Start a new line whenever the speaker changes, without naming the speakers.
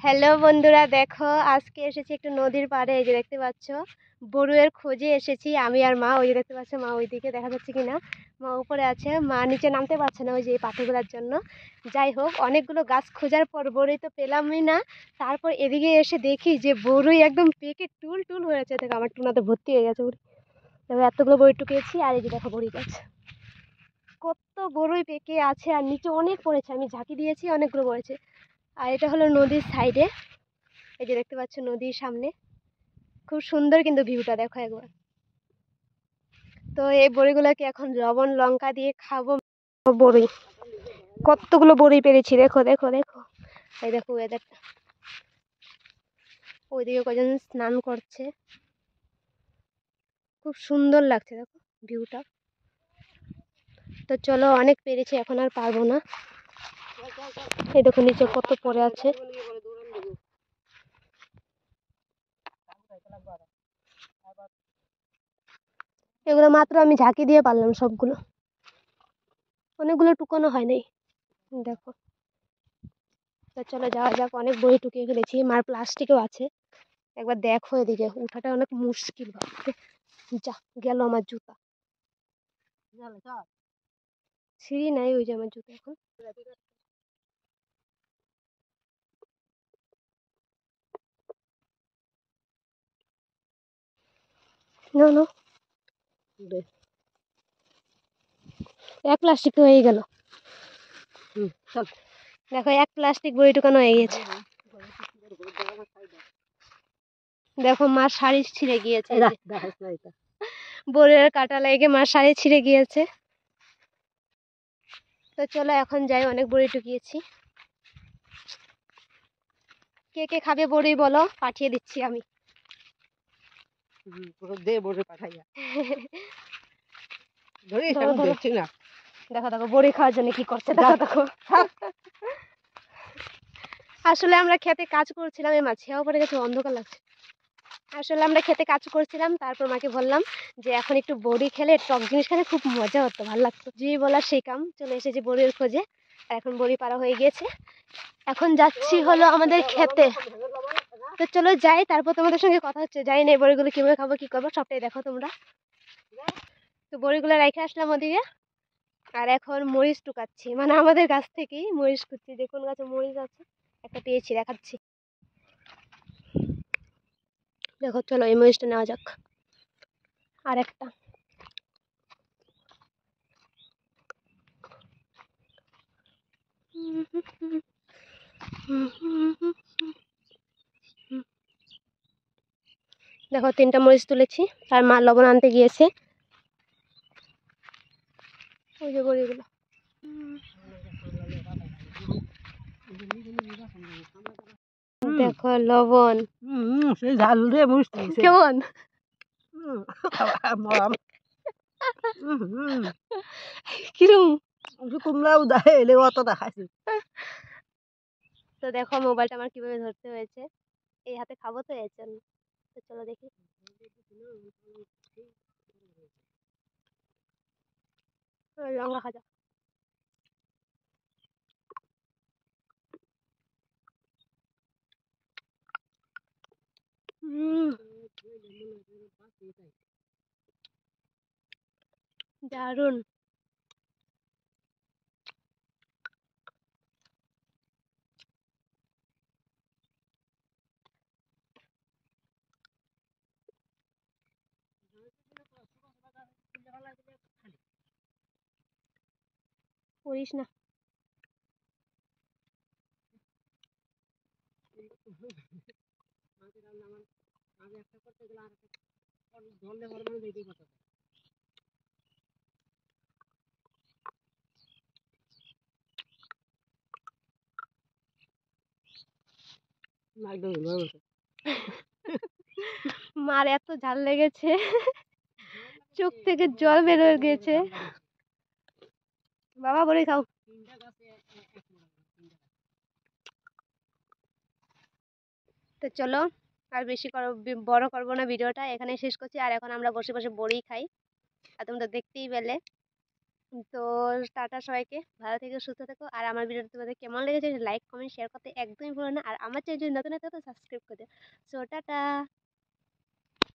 Hello বন্ধুরা, দেখো আজকে এসেছি একটু নদীর পাড়ে। এই যে দেখতে পাচ্ছ বড়ুয়ের খোঁজে এসেছি আমি আর মা। ওই যে দেখতে পাচ্ছ, মা ওইদিকে দেখা যাচ্ছে কিনা, মা উপরে আছে, মা নিচে নামতে পারছে না ওই যে পাথরগুলোর জন্য। যাই হোক, অনেকগুলো গাছ খোঁজার পর বড়ুই তো পেলামই না। তারপর এদিকে এসে দেখি যে বড়ুই একদম পেকে টুল টুল হয়েছে। দেখো আমার টুনাতে ভর্তি হয়ে গেছে বড়ি। দেখো এতগুলো বড়ি টুকিয়েছি, আর এই যে দেখো বড়ি গাছ কত বড়ই পেকে আছে, আর নিচে অনেক পড়েছে। আমি ঝাঁকি দিয়েছি, অনেকগুলো পড়েছে। আর এটা হলো নদীর সাইডে, এই যে দেখতে পাচ্ছ নদীর সামনে। খুব সুন্দর কিন্তু ভিউটা, দেখো একবার। তো এই বড়িগুলোকে এখন লবণ লঙ্কা দিয়ে খাবো। বড়ি কতগুলো বড়ি পেরেছি, দেখো দেখো দেখো। এই দেখো ওয়েদারটা, ওইদিকে কজন স্নান করছে, খুব সুন্দর লাগছে দেখো ভিউটা। তো চলো, অনেক পেরেছি, এখন আর পারবো না। এই দেখো নিচে কত পড়ে আছে। এগুলো মাত্র আমি ঝাঁকি দিয়ে পারলাম সবগুলো, অনেকগুলো টুকানো হয় নাই। দেখো, তো চলো যাওয়া যাক। অনেক বই টুকিয়ে ফেলেছি, মার প্লাস্টিকও আছে। একবার দেখো এদিকে, উঠাটা অনেক মুশকিল ভাবতে। যা গেল আমার জুতা, সিঁড়ি নাই ওই যে আমার জুতা এখন। না না, এক প্লাস্টিক হয়ে গেল। দেখো এক প্লাস্টিক বই টুকানো হয়ে গেছে। দেখো মার শাড়ি ছিঁড়ে গিয়েছে, বোরের কাটা লেগে মার শাড়ি ছিঁড়ে গিয়েছে। তো চলো এখন যাই, অনেক বড়ি টুকিয়েছি। কে কে খাবে বড়ি বলো, পাঠিয়ে দিচ্ছি আমি। দেখো দেখো বড়ি খাওয়ার জন্য কি করছে, দেখো দেখো। আসলে আমরা খেতে কাজ করছিলাম, এই মাছেও পড়ে গেছে, অন্ধকার লাগছে। আসলে আমরা খেতে কাজ করছিলাম, তারপর মাকে বললাম যে এখন একটু বড়ি খেলে, টক জিনিস খেলে খুব মজা হতো, ভালো লাগতো। জি বলা সেই কাম, চলে এসেছে বড়ির খোঁজে। আর এখন বড়ি পাড়া হয়ে গিয়েছে, এখন যাচ্ছি হলো আমাদের খেতে। তো চলো যাই, তারপর তোমাদের সঙ্গে কথা হচ্ছে। যাই না, বড়িগুলো কিভাবে খাবো কি করবো সবটাই দেখো তোমরা। তো বড়িগুলো রেখে আসলাম ওদিকে, আর এখন মরিচ টুকাচ্ছি, মানে আমাদের গাছ থেকেই মরিচ কুচ্ছি। যে কোন গাছে মরিচ আছে একটা পেয়েছি, দেখাচ্ছি। দেখো চলো এই মরিচটা নেওয়া যাক, আর একটা। দেখো 3টা মরিচ তুলেছি, আর মা লবণ আনতে গিয়েছে। ওই যে বড়িগুলো, দেখো লবণ সেই ঝাল রে মুষ্টি কেমন কিরম কুমড়াও দেয় এলে অত দেখাইছে। তো দেখো মোবাইলটা আমার কিভাবে ধরতে হয়েছে, এই হাতে খাবো তো এর জন্য। তো চলো দেখি। লঙ্কা খাজা, দারুন। করিস না, মার এত ঝাল লেগেছে, চোখ থেকে জল বের হয়ে গিয়েছে। বাবা বলে খাও। তো চলো, আর বেশি বড় করবো না ভিডিওটা, এখানে শেষ করছি। আর এখন আমরা বসে বসে বড়ি খাই, আর তোমরা দেখতেই পেলে। তো টাটা সবাইকে, ভালো থেকো, সুস্থ থেকো। আর আমার ভিডিওটা তোমাদের কেমন লেগেছে লাইক কমেন্ট শেয়ার করতে একদমই ভুলো না। আর আমার চ্যানেল যদি নতুন হতে তো সাবস্ক্রাইব করে দিও। So tata.